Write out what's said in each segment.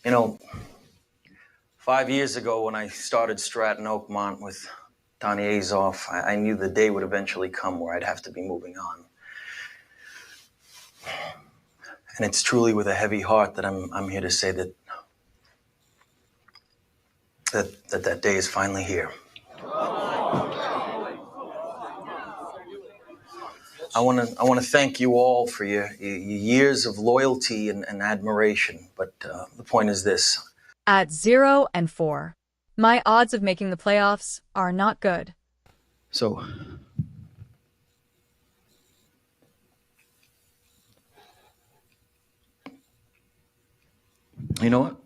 You know, 5 years ago when I started Stratton Oakmont with Donnie Azoff, I knew the day would eventually come where I'd have to be moving on. And it's truly with a heavy heart that I'm here to say that day is finally here. I want to thank you all for your years of loyalty and admiration. But the point is this: at 0-4, my odds of making the playoffs are not good. So, you know what?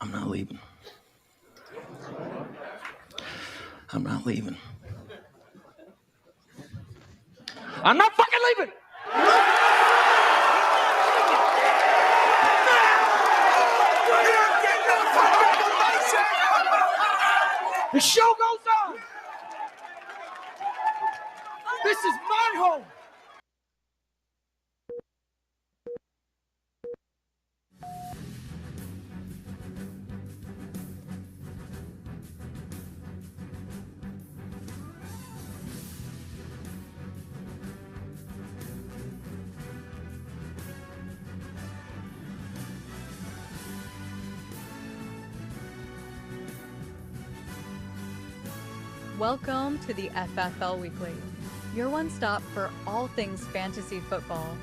I'm not leaving. I'm not leaving. I'm not fucking leaving! The show goes on. This is my home. Welcome to the FFL Weekly, your one stop for all things fantasy football.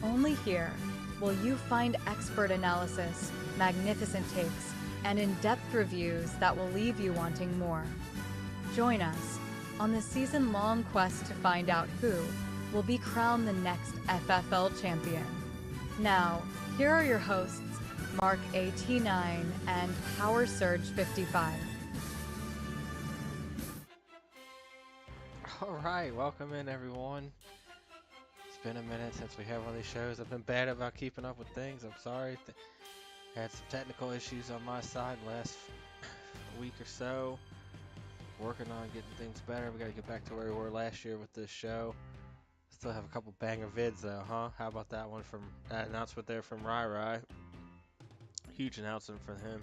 Only here will you find expert analysis, magnificent takes, and in-depth reviews that will leave you wanting more. Join us on the season-long quest to find out who will be crowned the next FFL champion. Now, here are your hosts, Mark AT9 and Power Surge 55. Alright, welcome in everyone. It's been a minute since we had one of these shows. I've been bad about keeping up with things. I'm sorry. Had some technical issues on my side last week or so. Working on getting things better. We got to get back to where we were last year with this show. Still have a couple banger vids though, huh? How about that one from that announcement there from Rai? Huge announcement from him.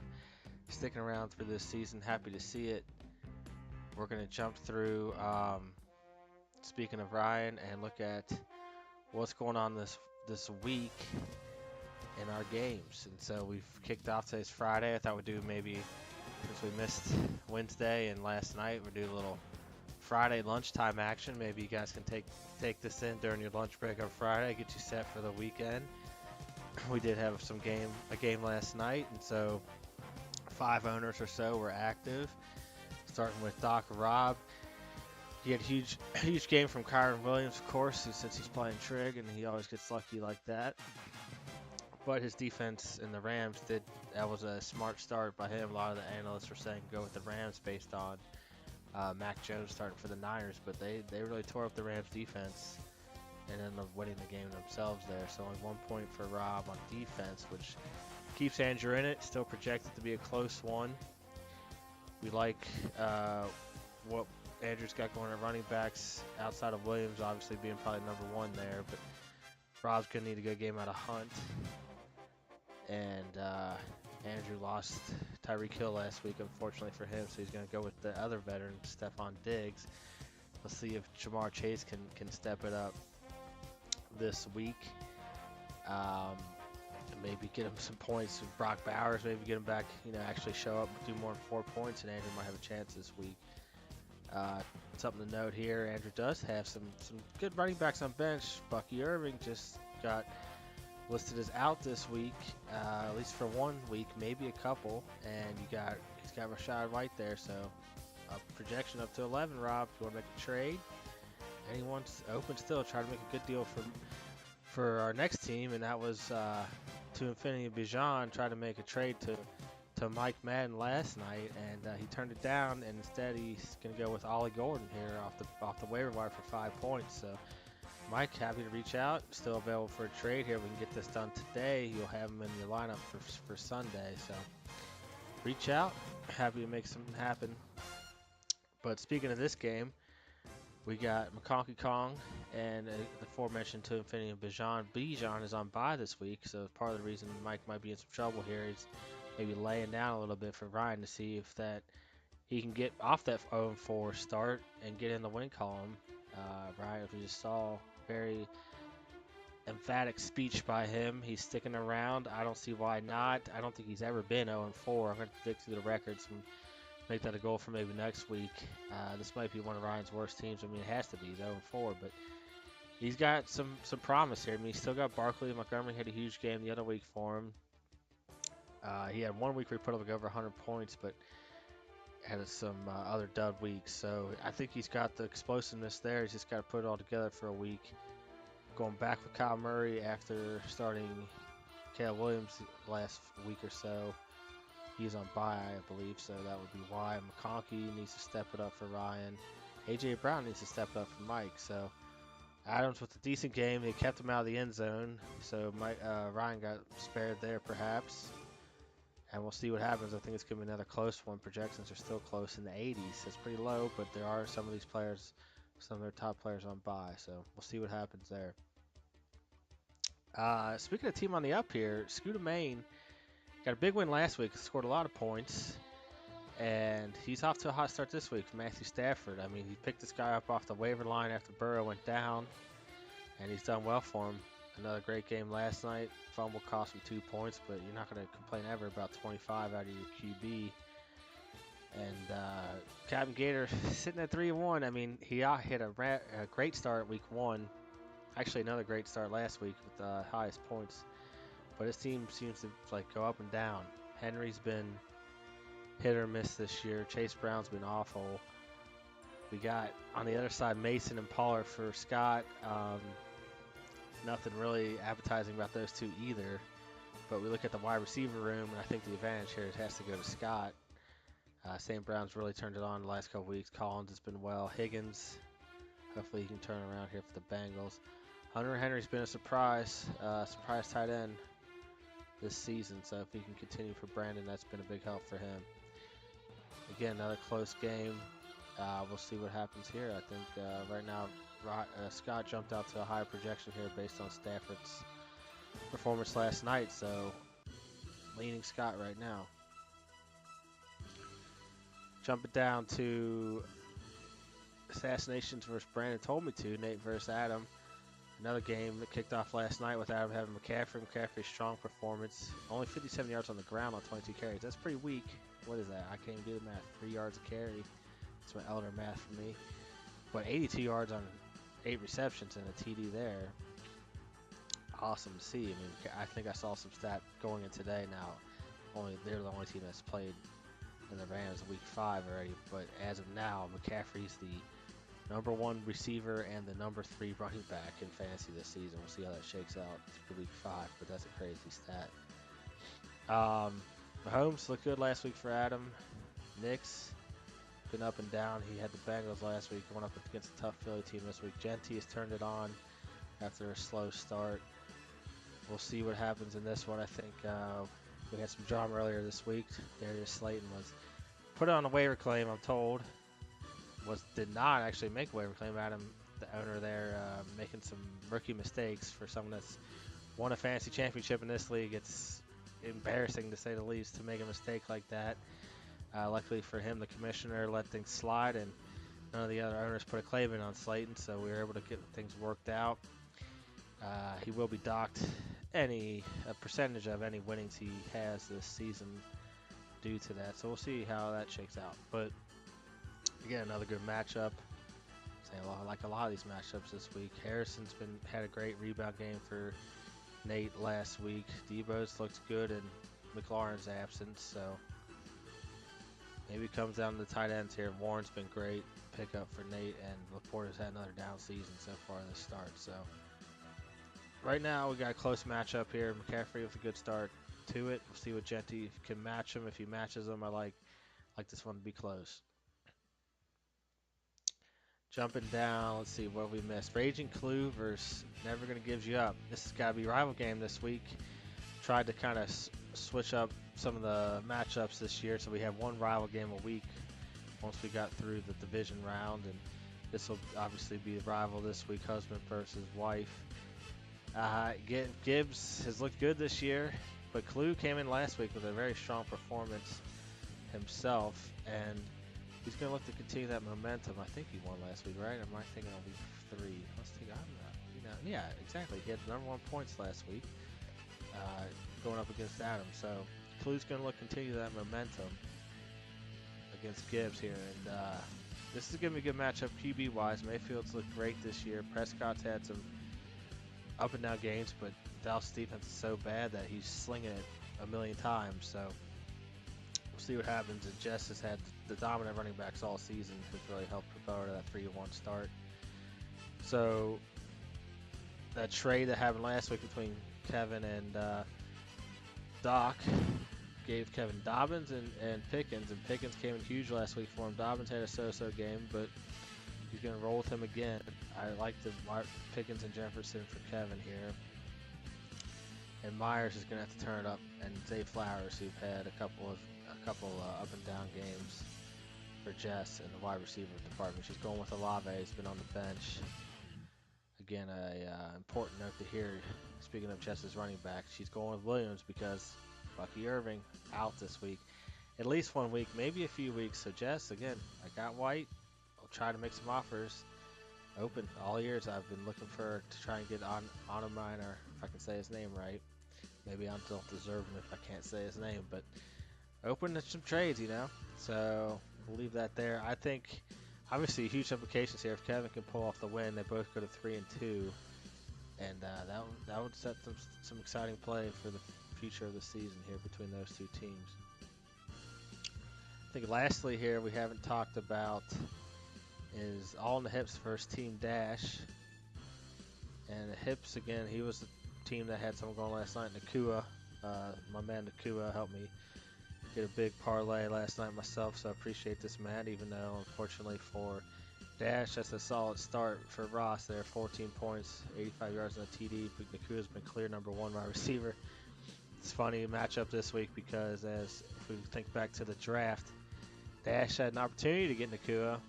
Sticking around for this season. Happy to see it. We're going to jump through speaking of Ryan, and look at what's going on this week in our games. And so we've kicked off today's Friday. I thought we'd do maybe, since we missed Wednesday and last night, we'd do a little Friday lunchtime action. Maybe you guys can take this in during your lunch break on Friday, get you set for the weekend. We did have a game last night, and so 5 owners or so were active. Starting with Doc Rob. He had a huge game from Kyron Williams, of course, since he's playing Trig, and he always gets lucky like that. But his defense in the Rams that was a smart start by him. A lot of the analysts were saying go with the Rams based on Mac Jones starting for the Niners, but they really tore up the Rams defense and ended up winning the game themselves there. So only 1 point for Rob on defense, which keeps Andrew in it. Still projected to be a close one. We like what Andrew's got going at running backs outside of Williams, obviously being probably number 1 there, but Rob's going to need a good game out of Hunt. And Andrew lost Tyreek Hill last week, unfortunately for him, so he's going to go with the other veteran, Stephon Diggs. Let's see if Jamar Chase can step it up this week. Maybe get him some points. Brock Bowers, maybe get him back, actually show up, do more than 4 points, and Andrew might have a chance this week. Something to note here, Andrew does have some good running backs on bench. Bucky Irving just got listed as out this week, at least for 1 week, maybe a couple, and he's got Rashad White there, so a projection up to 11. Rob, if you want to make a trade, anyone's open still, try to make a good deal for our next team, and that was to Infinity Bijan, tried to make a trade to Mike Madden last night, and he turned it down, and instead he's going to go with Ollie Gordon here off the waiver wire for 5 points. So Mike, happy to reach out, still available for a trade here. We can get this done today. You'll have him in your lineup for Sunday, so reach out, happy to make something happen. But speaking of this game, We got McConkey Kong and the aforementioned to Infinity and Bijan. Bijan is on bye this week, so part of the reason Mike might be in some trouble here is maybe laying down a little bit for Ryan to see if that he can get off that 0-4 start and get in the win column. Ryan, if we just saw very emphatic speech by him, he's sticking around. I don't see why not. I don't think he's ever been 0-4. I'm going to predict through the records and make that a goal for maybe next week. This might be one of Ryan's worst teams. I mean, it has to be. He's 0-4, but he's got some promise here. I mean, he's still got Barkley. Montgomery had a huge game the other week for him. He had 1 week where he put up like over 100 points, but had some other dud weeks. So I think he's got the explosiveness there. He's just got to put it all together for a week. Going back with Kyle Murray after starting Caleb Williams last week or so. He's on bye, I believe, so that would be why. McConkey needs to step it up for Ryan. A.J. Brown needs to step it up for Mike. So Adams with a decent game. They kept him out of the end zone, so Ryan got spared there perhaps. And we'll see what happens. I think it's going to be another close one. Projections are still close in the 80s. It's pretty low, but there are some of these players, some of their top players on bye, so we'll see what happens there. Speaking of team on the up here, Scooter Maine got a big win last week, scored a lot of points, and he's off to a hot start this week for Matthew Stafford. I mean, he picked this guy up off the waiver line after Burrow went down, and he's done well for him. Another great game last night. Fumble cost him 2 points, but you're not going to complain ever about 25 out of your QB. And Captain Gator sitting at 3-1. I mean, he hit a great start week 1. Actually, another great start last week with the highest points. But his team seems to go up and down. Henry's been hit or miss this year. Chase Brown's been awful. We got on the other side Mason and Pollard for Scott. Nothing really appetizing about those two either. But we look at the wide receiver room, and I think the advantage here has to go to Scott. St. Brown's really turned it on the last couple weeks. Collins has been well. Higgins, hopefully he can turn around here for the Bengals. Hunter Henry's been a surprise tight end this season. So if he can continue for Brandon, that's been a big help for him. Again, another close game. We'll see what happens here. I think right now Scott jumped out to a higher projection here based on Stafford's performance last night. So leaning Scott right now. Jumping down to Assassinations versus Brandon told me to. Nate versus Adam. Another game that kicked off last night with Adam having McCaffrey. McCaffrey's strong performance. Only 57 yards on the ground on 22 carries. That's pretty weak. What is that? I can't even do the math. 3 yards a carry. That's my elder math for me. But 82 yards on 8 receptions and a TD there. Awesome to see. I mean, I think I saw some stat going in today now. They're the only team that's played in the Rams week 5 already. But as of now, McCaffrey's the #1 receiver and the #3 running back in fantasy this season. We'll see how that shakes out for week 5, but that's a crazy stat. Mahomes looked good last week for Adam. Knicks been up and down. He had the Bengals last week, going up against a tough Philly team this week. Genty has turned it on after a slow start. We'll see what happens in this one. I think we had some drama earlier this week. Darius Slayton was put on a waiver claim, I'm told. Did not actually make a waiver claim. Adam, the owner there, making some rookie mistakes for someone that's won a fantasy championship in this league. It's embarrassing to say the least to make a mistake like that. Luckily for him, the commissioner let things slide, and none of the other owners put a claim in on Slayton, so we were able to get things worked out. He will be docked a percentage of any winnings he has this season due to that, so we'll see how that shakes out. But again, another good matchup. Like a lot of these matchups this week. Harrison's had a great rebound game for Nate last week. Debo's looked good in McLaurin's absence, so maybe it comes down to the tight ends here. Warren's been great pickup for Nate, and Laporta's had another down season so far this start. So right now we got a close matchup here. McCaffrey with a good start to it. We'll see what Genty can match him. If he matches him, I like this one to be close. Jumping down, let's see what we missed. Raging Clue versus Never Gonna Give You Up. This has got to be a rival game this week. Tried to kind of switch up some of the matchups this year, so we have one rival game a week once we got through the division round. And This will obviously be the rival this week, husband versus wife. Gibbs has looked good this year, but Clue came in last week with a very strong performance himself, and he's going to look to continue that momentum. I think he won last week, right? Or am I thinking on week 3? Let's take. I'm not. Yeah, exactly. He had the #1 points last week, going up against Adam. So Clue's going to look continue that momentum against Gibbs here, and this is going to be a good matchup QB-wise. Mayfield's looked great this year. Prescott's had some up and down games, but Dallas' defense is so bad that he's slinging it a million times. So we'll see what happens. And Jess has had the dominant running backs all season, has really helped propel her to that 3-1 start. So that trade that happened last week between Kevin and Doc gave Kevin Dobbins and Pickens, and Pickens came in huge last week for him. Dobbins had a so-so game, but he's going to roll with him again. I like the Pickens and Jefferson for Kevin here. And Myers is going to have to turn it up, and Zay Flowers, who've had a couple up and down games for Jess in the wide receiver department. She's going with Olave. He's been on the bench. Again, a important note to hear. Speaking of Jess's running back, she's going with Williams because Bucky Irving out this week, at least 1 week, maybe a few weeks. So Jess, again, I got White. I'll try to make some offers. Open all years. I've been looking for to try and get on Minor, if I can say his name right. Maybe I don't deserve him if I can't say his name, but open to some trades, So we'll leave that there. I think obviously huge implications here. If Kevin can pull off the win, they both go to 3-2, and that would set some exciting play for the future of the season here between those two teams. I think lastly here we haven't talked about is All in the Hips versus Team Dash. And the Hips, again, he was the team that had someone going last night. Nakua, my man Nakua helped me get a big parlay last night myself, so I appreciate this, man, even though unfortunately for Dash, that's a solid start for Ross there. 14 points, 85 yards on a TD. Nakua's been clear #1 wide receiver. It's funny matchup this week because if we think back to the draft, Dash had an opportunity to get Nakua.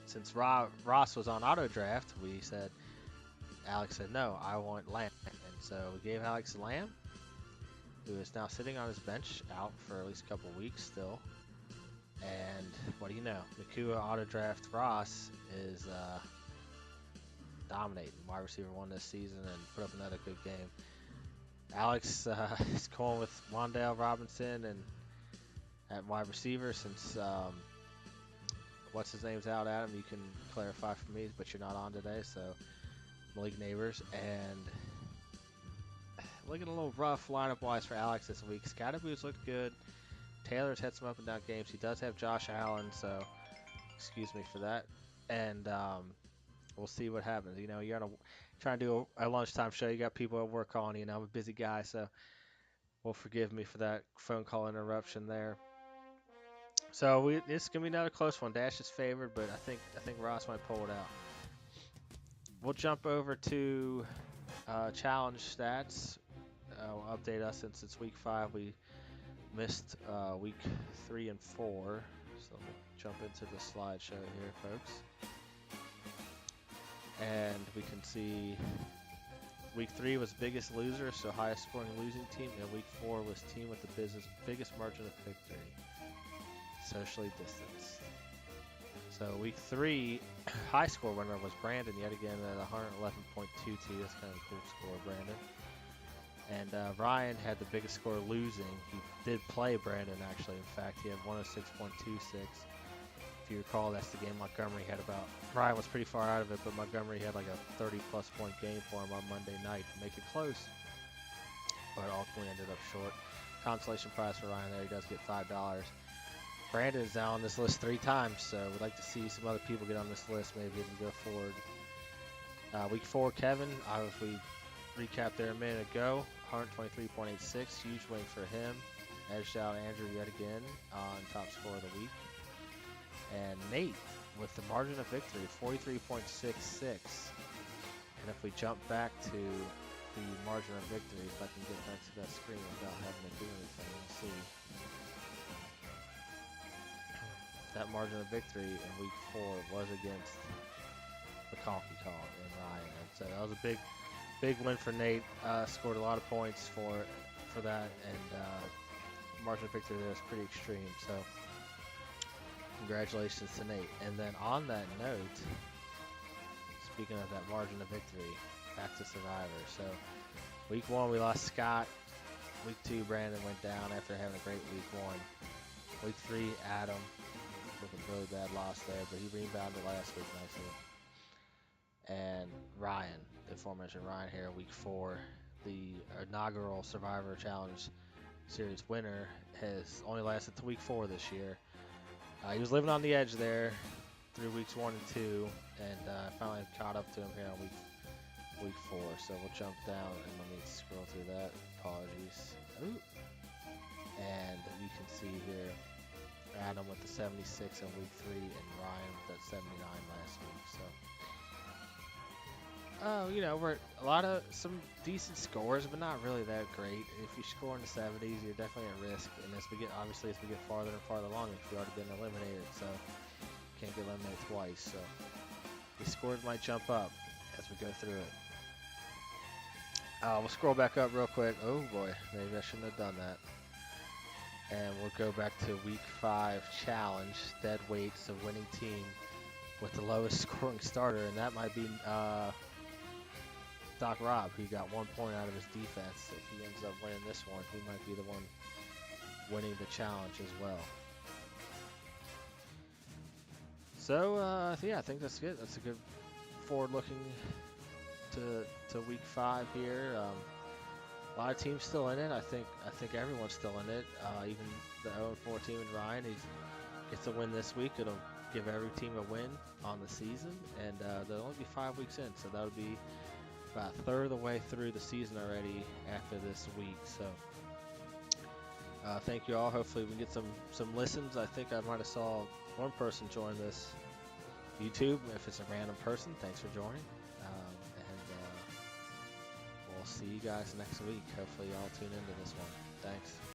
Since Ross was on auto draft, Alex said, no, I want Lamb. And so we gave Alex Lamb, who is now sitting on his bench out for at least a couple weeks still. And what do you know? Nakua auto draft Ross is dominating. Wide receiver 1 this season and put up another good game. Alex is going with Wan'Dale Robinson and at wide receiver since what's his name's out, Adam. You can clarify for me, but you're not on today, so Malik Neighbors. And looking a little rough lineup-wise for Alex this week. Scatterboos looked good. Taylor's had some up-and-down games. He does have Josh Allen, so excuse me for that. And we'll see what happens. You're trying to do a lunchtime show. You got people at work on. I'm a busy guy, so will forgive me for that phone call interruption there. So it's gonna be another close one. Dash is favored, but I think Ross might pull it out. We'll jump over to challenge stats. We'll update us since it's week 5. We missed week 3 and 4, so we'll jump into the slideshow here, folks. And we can see week 3 was biggest loser, so highest scoring losing team, and week 4 was team with the biggest margin of victory, socially distanced. So week 3, high score winner was Brandon yet again at 111.22. That's kind of a cool score, Brandon. And Ryan had the biggest score losing. He did play Brandon, actually. In fact, he had 106.26. If you recall, that's the game Montgomery had about. Ryan was pretty far out of it, but Montgomery had like a 30-plus point game for him on Monday night to make it close. But ultimately ended up short. Consolation prize for Ryan there. He does get $5. Brandon is now on this list 3 times, so we'd like to see some other people get on this list maybe as we go forward. Week 4, Kevin, as we recapped there a minute ago, 123.86, huge win for him. Edged out Andrew yet again on top score of the week. And Nate with the margin of victory, 43.66. And if we jump back to the margin of victory, if I can get back to that screen without having to do anything, we'll see. that margin of victory in week 4 was against the Conky Kong and Ryan. And so that was a big win for Nate. Scored a lot of points for that, and margin of victory there was pretty extreme. So congratulations to Nate. And then on that note, speaking of that margin of victory, back to Survivor. So week 1 we lost Scott. Week 2 Brandon went down after having a great week 1. Week 3 Adam with a really bad loss there, but he rebounded last week nicely. And Ryan, the aforementioned Ryan here, week 4, the inaugural Survivor Challenge Series winner, has only lasted to week 4 this year. He was living on the edge there through weeks 1 and 2, and finally caught up to him here on week 4. So we'll jump down and let me scroll through that. Apologies. Ooh. And you can see here Adam with the 76 in week 3 and Ryan with that 79 last week. So, you know, we're some decent scores, but not really that great. If you score in the 70s, you're definitely at risk. And as we get farther and farther along, if you already been eliminated, so can't get eliminated twice. So the scores might jump up as we go through it. We'll scroll back up real quick. Oh boy, maybe I shouldn't have done that. And we'll go back to week 5 challenge, dead weights, the winning team with the lowest scoring starter, and that might be Doc Rob, who got 1 point out of his defense. If he ends up winning this one, he might be the one winning the challenge as well. So yeah, I think that's good. That's a good forward looking to week 5 here. A lot of teams still in it. I think everyone's still in it. Even the 0-4 team and Ryan, he gets a win this week. It'll give every team a win on the season, and there'll only be 5 weeks in, so that'll be about a third of the way through the season already after this week. So thank you all. Hopefully we can get some listens. I think I might have saw one person join this YouTube. If it's a random person, thanks for joining. We'll see you guys next week. Hopefully y'all tune into this one. Thanks.